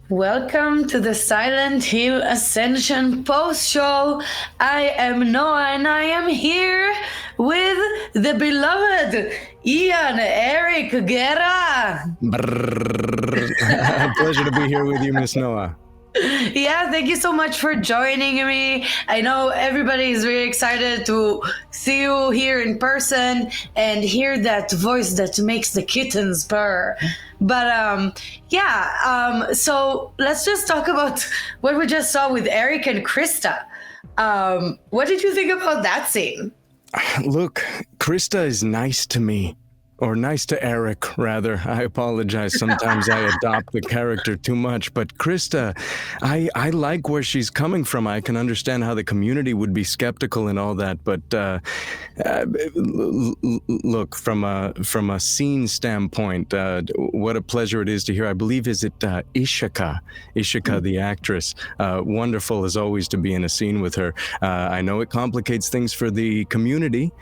Welcome to the Silent Hill Ascension post show. I am Noah and I am here with the beloved Ian Eric Guerra. Pleasure to be here with you, Miss Noah. Yeah, thank you so much for joining me. I know everybody is really excited to see you here in person and hear that voice that makes the kittens purr. But so let's just talk about what we just saw with Eric and Krista. What did you think about that scene? Look, Krista is nice to me. Or nice to Eric, rather. I apologize. Sometimes I adopt the character too much. But Krista, I like where she's coming from. I can understand how the community would be skeptical and all that. But look, from a scene standpoint, what a pleasure it is to hear. I believe, is it Ishika, the actress. Wonderful as always to be in a scene with her. I know it complicates things for the community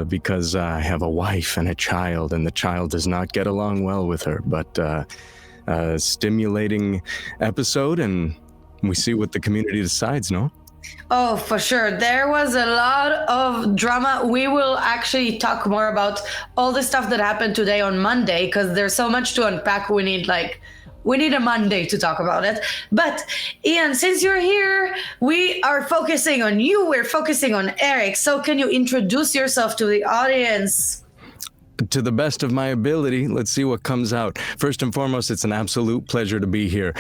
because I have a wife and a child, and the child does not get along well with her. But stimulating episode, and we see what the community decides, no? Oh, for sure. There was a lot of drama. We will actually talk more about all the stuff that happened today on Monday because there's so much to unpack. We need a Monday to talk about it. But Ian, since you're here, we are focusing on you. We're focusing on Eric. So can you introduce yourself to the audience? To the best of my ability, let's see what comes out. First and foremost, it's an absolute pleasure to be here.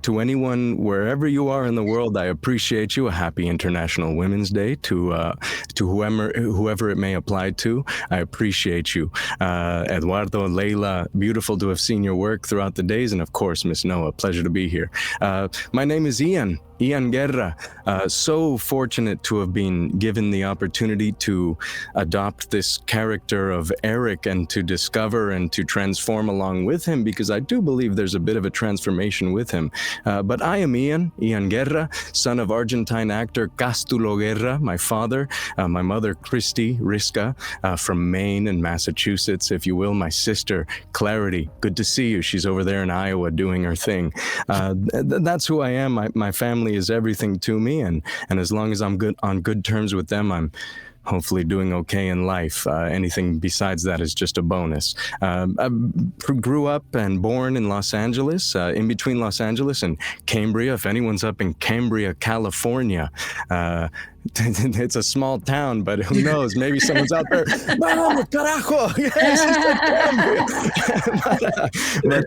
To anyone, wherever you are in the world, I appreciate you. A happy International Women's Day to whoever it may apply to. I appreciate you. Eduardo, Leila, beautiful to have seen your work throughout the days. And of course, Miss Noah, pleasure to be here. My name is Ian Guerra. So fortunate to have been given the opportunity to adopt this character of Eric and to discover and to transform along with him, because I do believe there's a bit of a transformation with him. But I am Ian Guerra, son of Argentine actor Castulo Guerra, my father, my mother Christy Risca from Maine and Massachusetts, if you will, my sister Clarity. Good to see you. She's over there in Iowa doing her thing. That's who I am. My family is everything to me, and as long as I'm on good terms with them, I'm hopefully doing okay in life. Anything besides that is just a bonus. I grew up and born in Los Angeles, in between Los Angeles and Cambria. If anyone's up in Cambria, California, it's a small town, but who knows? Maybe someone's out there. Vamos, carajo! Yes, but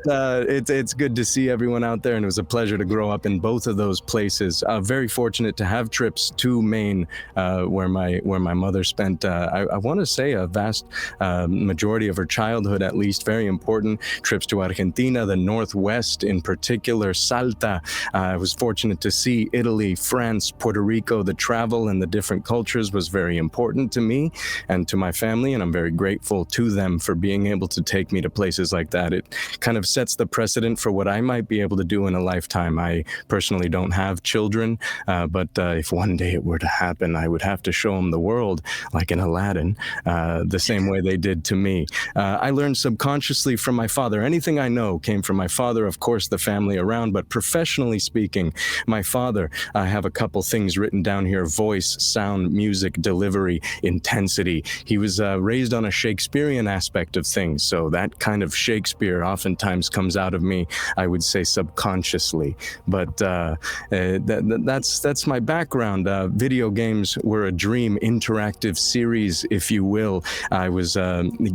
it's good to see everyone out there, and it was a pleasure to grow up in both of those places. Very fortunate to have trips to Maine, where my mother spent, I want to say, a vast majority of her childhood, at least. Very important trips to Argentina, the Northwest in particular, Salta. I was fortunate to see Italy, France, Puerto Rico. The travel and the different cultures was very important to me and to my family, and I'm very grateful to them for being able to take me to places like that. It kind of sets the precedent for what I might be able to do in a lifetime. I personally don't have children, but if one day it were to happen, I would have to show them the world, like in Aladdin, the same way they did to me. I learned subconsciously from my father. Anything I know came from my father, of course, the family around, but professionally speaking, my father, I have a couple things written down here: voice, sound, music, delivery, intensity. He was raised on a Shakespearean aspect of things, so that kind of Shakespeare oftentimes comes out of me, I would say, subconsciously. But that's my background. Video games were a dream, interactive series, if you will. I was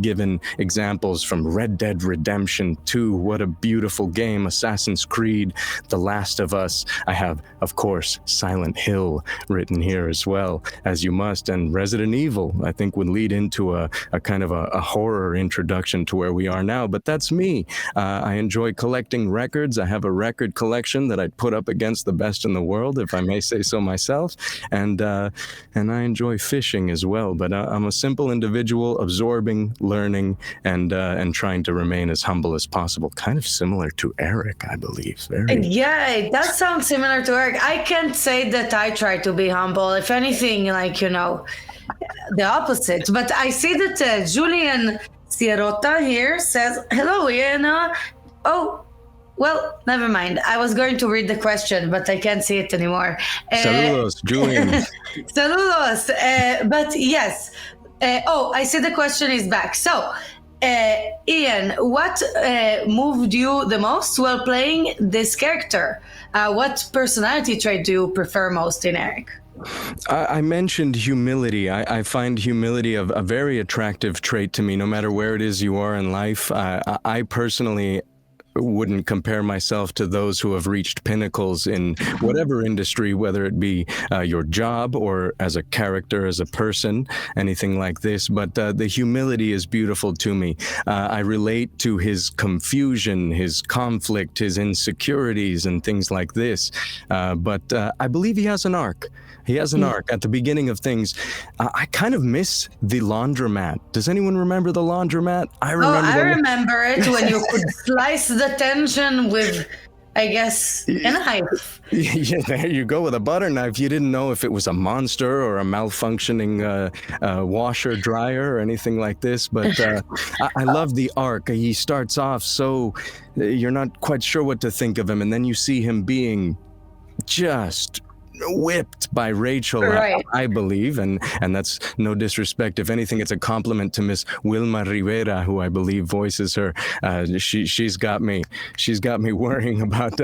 given examples from Red Dead Redemption 2, what a beautiful game, Assassin's Creed, The Last of Us. I have, of course, Silent Hill written here as well, as you must, and Resident Evil, I think, would lead into a kind of a horror introduction to where we are now. But that's me. I enjoy collecting records. I have a record collection that I'd put up against the best in the world, if I may say so myself, and I enjoy fishing as well. But I'm a simple individual, absorbing, learning, and trying to remain as humble as possible. Kind of similar to Eric, I believe. Yeah, it does sound similar to Eric. I can't say that I try to be humble. If anything, the opposite. But I see that Julian Sierrota here says, hello, Ian. Oh, Well, never mind. I was going to read the question, but I can't see it anymore. Saludos, Julian. Saludos. But yes. I see the question is back. So, Ian, what moved you the most while playing this character? What personality trait do you prefer most in Eric? I mentioned humility. I find humility a very attractive trait to me, no matter where it is you are in life. I personally wouldn't compare myself to those who have reached pinnacles in whatever industry, whether it be your job or as a character, as a person, anything like this. But the humility is beautiful to me. I relate to his confusion, his conflict, his insecurities, and things like this. But I believe he has an arc. He has an arc. At the beginning of things, I kind of miss the laundromat. Does anyone remember the laundromat? I remember it when you could slice the tension with, I guess, a knife. Yeah, there you go, with a butter knife. You didn't know if it was a monster or a malfunctioning washer, dryer, or anything like this. But I love the arc. He starts off so you're not quite sure what to think of him, and then you see him being just whipped by Rachel, right. I believe, and that's no disrespect. If anything, it's a compliment to Miss Wilma Rivera, who I believe voices her. She's got me worrying about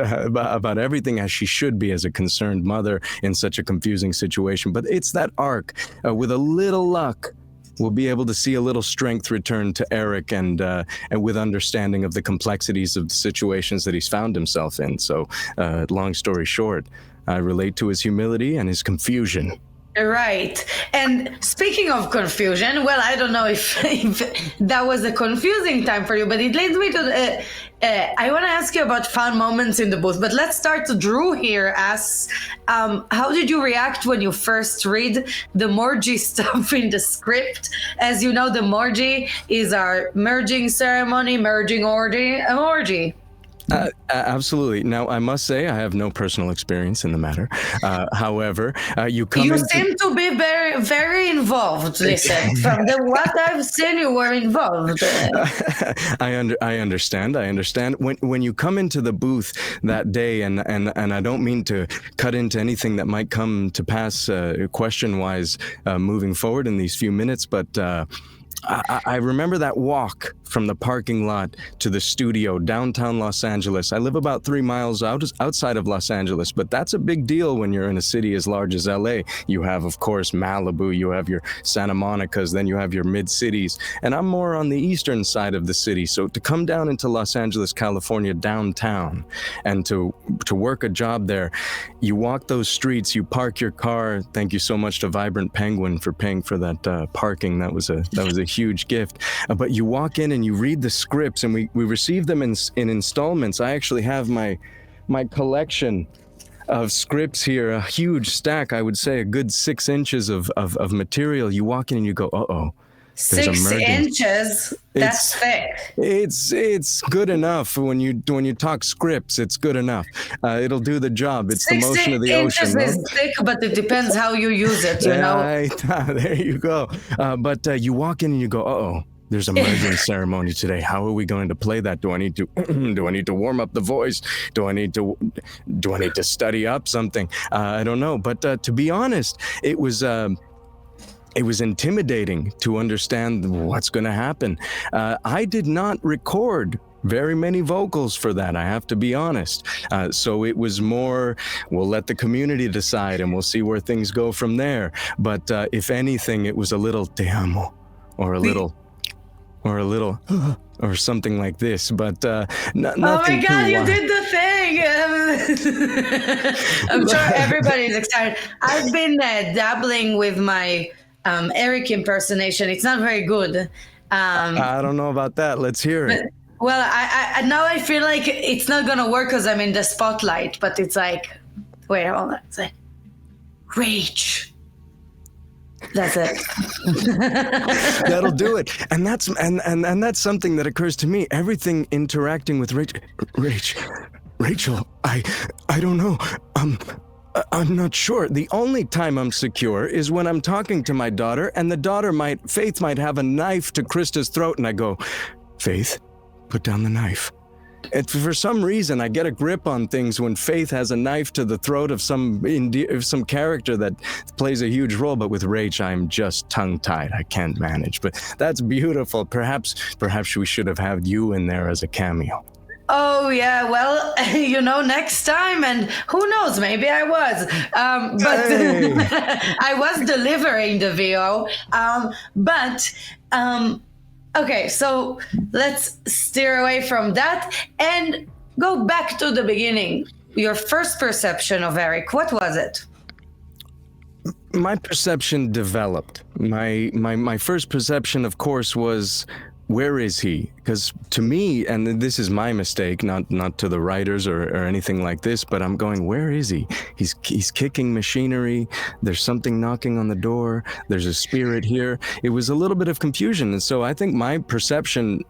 everything, as she should be as a concerned mother in such a confusing situation. But it's that arc. With a little luck, we'll be able to see a little strength return to Eric, and with understanding of the complexities of the situations that he's found himself in. So, long story short, I relate to his humility and his confusion. Right. And speaking of confusion, well, I don't know if that was a confusing time for you, but it leads me to I want to ask you about fun moments in the booth, but let's start to Drew here. Asks, how did you react when you first read the Morgie stuff in the script? As you know, the Morgie is our merging ceremony, merging orgy. Absolutely. Now, I must say I have no personal experience in the matter. However, you seem to be very, very involved. Listen, from what I've seen, you were involved. I understand. When you come into the booth that day, and I don't mean to cut into anything that might come to pass question-wise moving forward in these few minutes, but I remember that walk from the parking lot to the studio, downtown Los Angeles. I live about 3 miles outside of Los Angeles, but that's a big deal when you're in a city as large as LA. You have, of course, Malibu, you have your Santa Monicas, then you have your mid-cities, and I'm more on the eastern side of the city. So to come down into Los Angeles, California, downtown, and to work a job there, you walk those streets, you park your car. Thank you so much to Vibrant Penguin for paying for that parking. That was a huge gift. But you walk in and you read the scripts, and we receive them in installments. I actually have my collection of scripts here, a huge stack, I would say a good 6 inches of material. You walk in and you go, uh-oh. 6 inches? That's thick. It's good enough. When you talk scripts, it's good enough. It'll do the job. It's the motion of the ocean. 6 inches is thick, but it depends how you use it, you know? There you go. But you walk in and you go, uh-oh. There's a merging ceremony today. How are we going to play that? Do I need to warm up the voice? Do I need to study up something? I don't know. But to be honest, it was intimidating to understand what's going to happen. I did not record very many vocals for that, I have to be honest. So it was more, we'll let the community decide and we'll see where things go from there. But if anything, it was a little te amo, or a little or something like this, but nothing. Oh my God, you did the thing! I'm sure everybody's excited. I've been dabbling with my Eric impersonation. It's not very good. I don't know about that. Let's hear it. Well, I now I feel like it's not gonna work because I'm in the spotlight. But it's like, wait, hold on. It's like, Rach. That's it. That'll do it. And that's something that occurs to me. Everything interacting with Rachel. I don't know. I'm not sure. The only time I'm secure is when I'm talking to my daughter, and the daughter Faith might have a knife to Krista's throat, and I go, Faith, put down the knife. For some reason, I get a grip on things when Faith has a knife to the throat of some character that plays a huge role. But with Rach, I'm just tongue-tied. I can't manage. But that's beautiful. Perhaps we should have had you in there as a cameo. Oh, yeah, well, next time, and who knows, maybe I was. But Hey. I was delivering the VO. Okay, so let's steer away from that and go back to the beginning. Your first perception of Eric, what was it? My perception developed. My first perception, of course, was, where is he? Because to me, and this is my mistake, not to the writers or anything like this, but I'm going, where is he? He's kicking machinery. There's something knocking on the door. There's a spirit here. It was a little bit of confusion. And so I think my perception,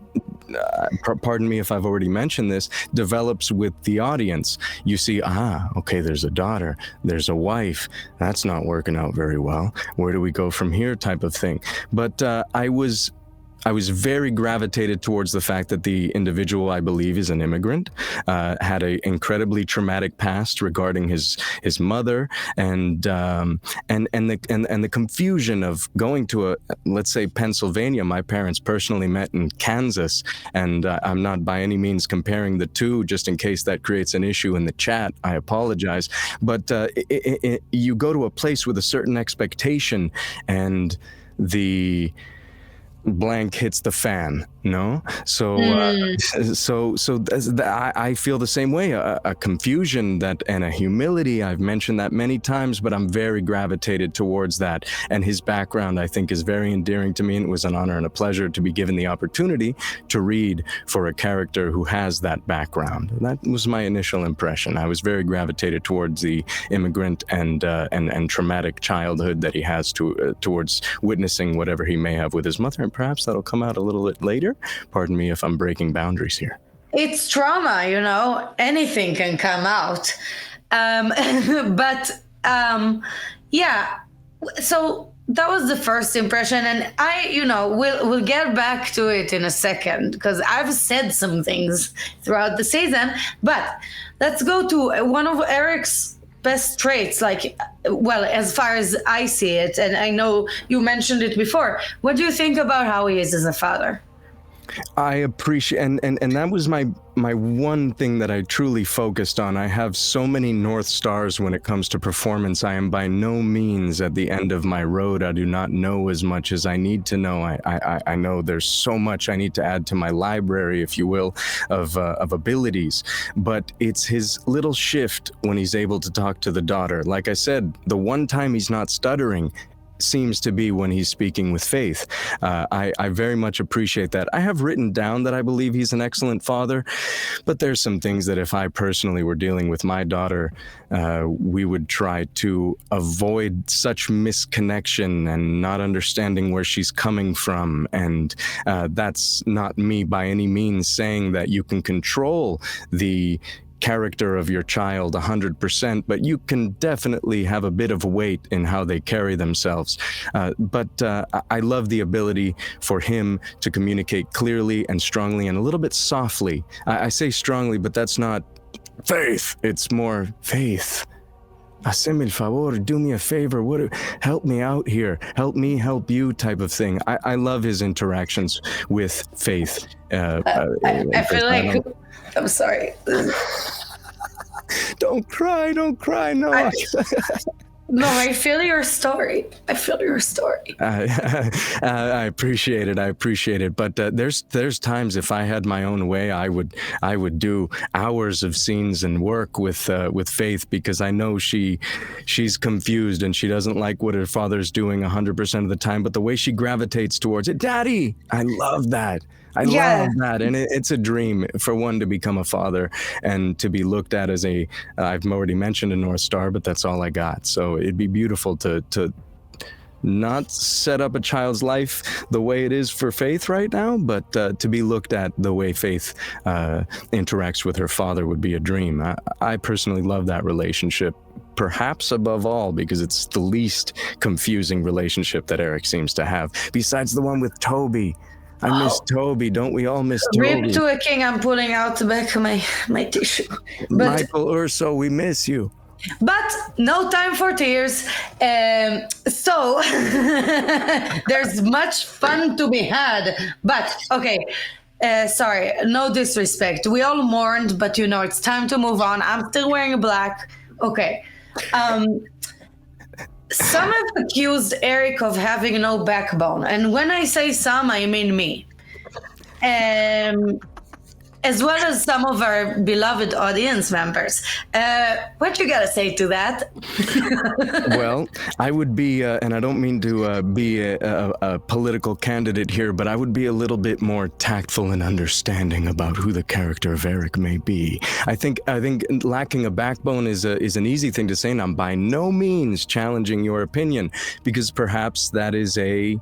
pardon me if I've already mentioned this, develops with the audience. You see, okay, there's a daughter, there's a wife. That's not working out very well. Where do we go from here, type of thing. But I was very gravitated towards the fact that the individual, I believe, is an immigrant, had an incredibly traumatic past regarding his mother, and the confusion of going to let's say Pennsylvania. My parents personally met in Kansas, and I'm not by any means comparing the two, just in case that creates an issue in the chat. I apologize, but you go to a place with a certain expectation, and the blank hits the fan, no? So I feel the same way, a confusion and a humility. I've mentioned that many times, but I'm very gravitated towards that. And his background, I think, is very endearing to me, and it was an honor and a pleasure to be given the opportunity to read for a character who has that background. That was my initial impression. I was very gravitated towards the immigrant and traumatic childhood that he has towards witnessing whatever he may have with his mother. And perhaps that'll come out a little bit later. Pardon me if I'm breaking boundaries here. It's trauma, anything can come out. Yeah, so that was the first impression, and we'll get back to it in a second, because I've said some things throughout the season. But let's go to one of Eric's best traits, as far as I see it, and I know you mentioned it before. What do you think about how he is as a father? I appreciate, and that was my one thing that I truly focused on. I have so many North Stars when it comes to performance. I am by no means at the end of my road. I do not know as much as I need to know. I know there's so much I need to add to my library, if you will, of abilities. But it's his little shift when he's able to talk to the daughter. Like I said, the one time he's not stuttering seems to be when he's speaking with Faith. I very much appreciate that. I have written down that I believe he's an excellent father, but there's some things that if I personally were dealing with my daughter, we would try to avoid such misconnection and not understanding where she's coming from. And that's not me by any means saying that you can control the character of your child 100%, but you can definitely have a bit of weight in how they carry themselves. But I love the ability for him to communicate clearly and strongly and a little bit softly. I say strongly, but that's not Faith. It's more Faith. Haceme el favor, do me a favor, help me out here, help me help you type of thing. I love his interactions with Faith. I feel like, I'm sorry. Don't cry, no. No, I feel your story. I appreciate it. But there's times if I had my own way, I would do hours of scenes and work with Faith, because I know she's confused and she doesn't like what her father's doing 100% of the time. But the way she gravitates towards it, Daddy, I love that. Love that, and it's a dream for one to become a father and to be looked at as I've already mentioned a North Star, but that's all I got. So it'd be beautiful to not set up a child's life the way it is for Faith right now, but to be looked at the way Faith interacts with her father would be a dream. I personally love that relationship, perhaps above all, because it's the least confusing relationship that Eric seems to have, besides the one with Toby. I miss Toby. Don't we all miss Rip Toby? to a king. I'm pulling out the back of my tissue. But Michael Urso, we miss you. no time for tears. So there's much fun to be had. But okay, sorry, no disrespect. We all mourned, but it's time to move on. I'm still wearing black. Okay. Some have accused Eric of having no backbone, and when I say some, I mean me. As well as some of our beloved audience members. What you gotta say to that? Well, I would be, and I don't mean to be a political candidate here, but I would be a little bit more tactful and understanding about who the character of Eric may be. I think lacking a backbone is an easy thing to say, and I'm by no means challenging your opinion, because perhaps that is a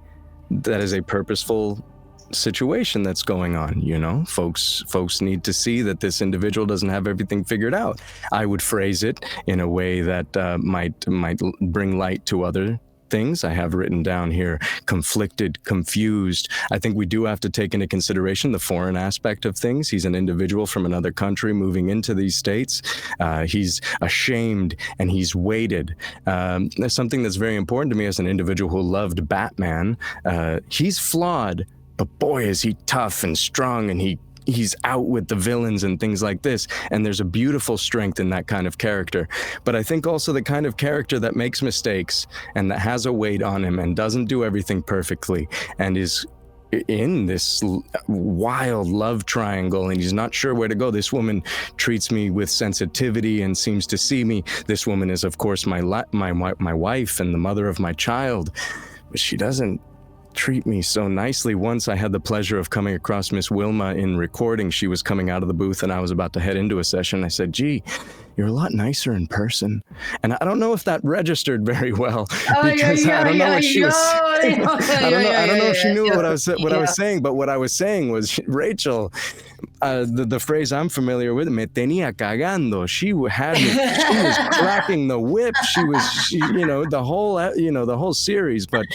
purposeful situation that's going on. Folks need to see that this individual doesn't have everything figured out. I would phrase it in a way that might bring light to other things. I have written down here conflicted, confused. I think we do have to take into consideration the foreign aspect of things. He's an individual from another country moving into these states. He's ashamed and he's weighted. There's something that's very important to me as an individual who loved Batman. He's flawed, but boy, is he tough and strong, and he's out with the villains and things like this. And there's a beautiful strength in that kind of character. But I think also the kind of character that makes mistakes and that has a weight on him and doesn't do everything perfectly and is in this wild love triangle and he's not sure where to go. This woman treats me with sensitivity and seems to see me. This woman is, of course, my wife and the mother of my child, but she doesn't treat me so nicely. Once I had the pleasure of coming across Miss Wilma in recording. She was coming out of the booth and I was about to head into a session. I said, gee, you're a lot nicer in person. And I don't know if that registered very well, because I don't know what she was saying. I don't know if she knew what I was saying, but what I was saying was, Rachel, the phrase I'm familiar with, me tenía cagando. She had me, she was cracking the whip. She was, the whole series. But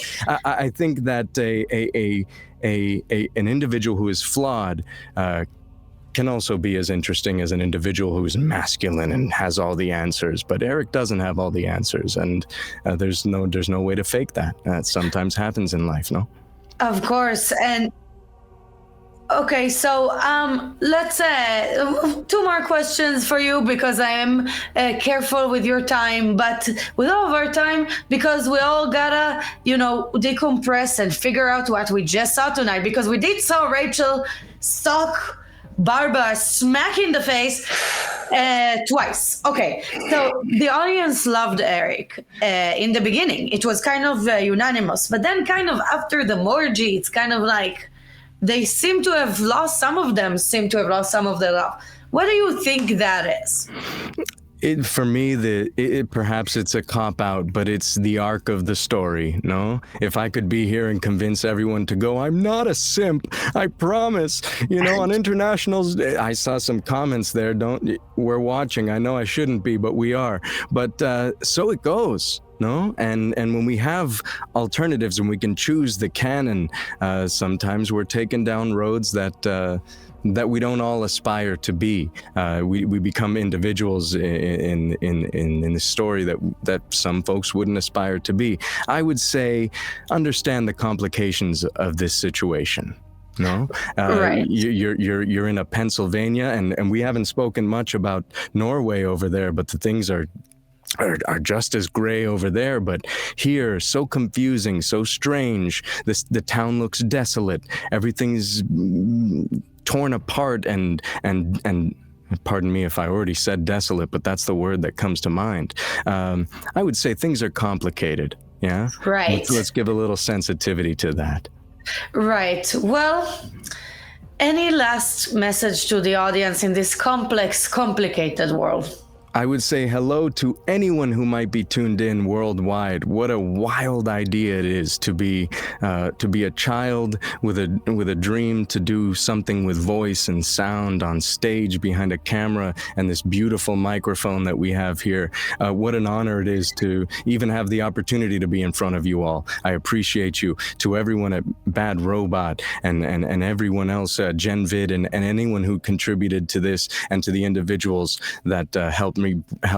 I think that an individual who is flawed can also be as interesting as an individual who's masculine and has all the answers. But Eric doesn't have all the answers, and there's no way to fake that. That sometimes happens in life, no? Of course. And okay, so let's two more questions for you, because I am careful with your time, but with all of our time, because we all gotta, decompress and figure out what we just saw tonight, because we did saw Rachel sock Barbara smack in the face twice. Okay, so the audience loved Eric in the beginning. It was kind of unanimous, but then kind of after the Morgie, it's kind of like they seem to have lost, some of them seem to have lost some of their love. What do you think that is? For me, perhaps it's a cop-out, but it's the arc of the story, no? If I could be here and convince everyone to go, I'm not a simp, I promise. On internationals, I saw some comments there, we're watching, I know I shouldn't be, but we are. But so it goes. No? And when we have alternatives and we can choose the canon, sometimes we're taken down roads that we don't all aspire to be. We become individuals in the story that some folks wouldn't aspire to be. I would say, understand the complications of this situation. No, right. You're in a Pennsylvania, and we haven't spoken much about Norway over there, but the things are just as gray over there, but here, so confusing, so strange. The town looks desolate. Everything's torn apart and pardon me if I already said desolate, but that's the word that comes to mind. I would say things are complicated. Yeah. Right. Let's give a little sensitivity to that. Right. Well, any last message to the audience in this complex, complicated world? I would say hello to anyone who might be tuned in worldwide. What a wild idea it is to be a child with a dream to do something with voice and sound on stage behind a camera and this beautiful microphone that we have here. What an honor it is to even have the opportunity to be in front of you all. I appreciate you. To everyone at Bad Robot and everyone else, GenVid and anyone who contributed to this, and to the individuals that helped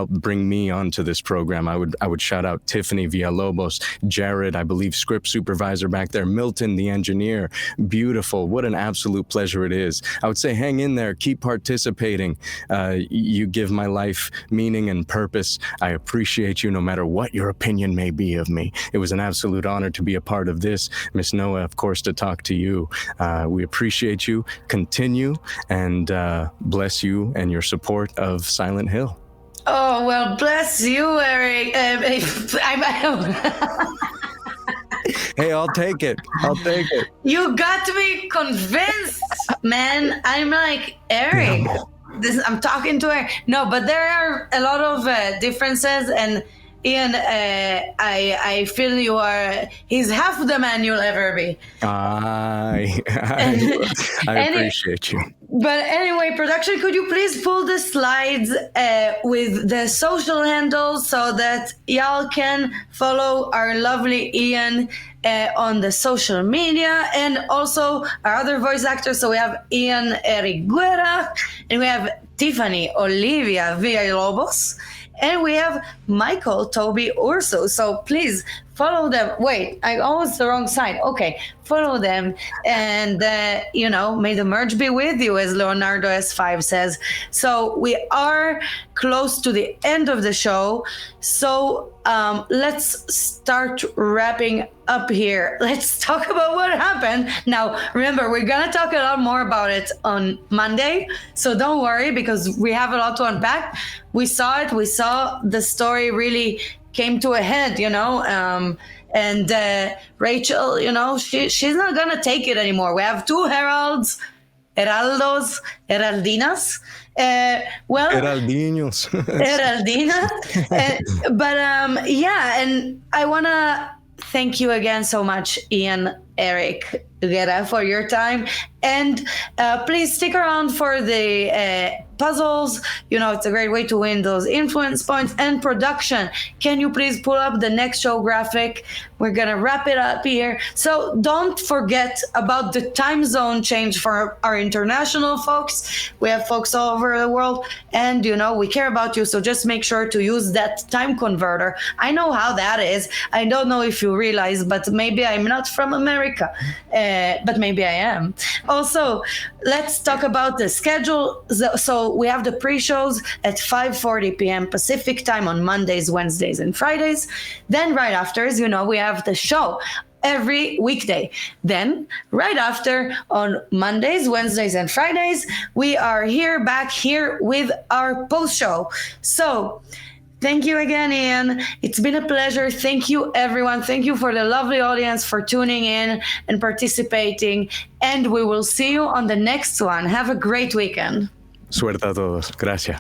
bring me onto this program. I would shout out Tiffany Villalobos, Jared, I believe script supervisor back there, Milton, the engineer. Beautiful. What an absolute pleasure it is. I would say hang in there, keep participating. You give my life meaning and purpose. I appreciate you no matter what your opinion may be of me. It was an absolute honor to be a part of this. Miss Noah, of course, to talk to you. We appreciate you. Continue, and bless you and your support of Silent Hill. Oh, well, bless you, Eric. Hey, I'll take it. You got me convinced, man. I'm like, Eric, I'm talking to Eric. No, but there are a lot of differences, and Ian, I feel he's half the man you'll ever be. I appreciate you. But anyway, production, could you please pull the slides with the social handles so that y'all can follow our lovely Ian on the social media, and also our other voice actors. So we have Ian Guerra, and we have Tiffany Olivia Villalobos, and we have Michael Toby Urso. So please follow them. Wait, I almost the wrong side. Okay, follow them, and may the merge be with you, as Leonardo S5 says. So we are close to the end of the show. So let's start wrapping up here. Let's talk about what happened. Now, remember, we're gonna talk a lot more about it on Monday. So don't worry, because we have a lot to unpack. We saw it. We saw the story really came to a head, and Rachel, she's not gonna take it anymore. We have two heraldinas. Heraldinos. Heraldina. And I wanna thank you again so much, Ian Eric Guerra, for your time, and please stick around for the puzzles. It's a great way to win those influence points. And production, can you please pull up the next show graphic? We're gonna wrap it up here. So don't forget about the time zone change for our international folks. We have folks all over the world, and we care about you. So just make sure to use that time converter. I know how that is. I don't know if you realize, but maybe I'm not from America, but maybe I am. Also, let's talk about the schedule. So we have the pre-shows at 5:40 p.m. Pacific time on Mondays, Wednesdays, and Fridays. Then right after, we have the show every weekday. Then right after, on Mondays, Wednesdays, and Fridays, we are back here with our post-show. So thank you again, Ian. It's been a pleasure. Thank you, everyone. Thank you for the lovely audience for tuning in and participating. And we will see you on the next one. Have a great weekend. Suerte a todos. Gracias.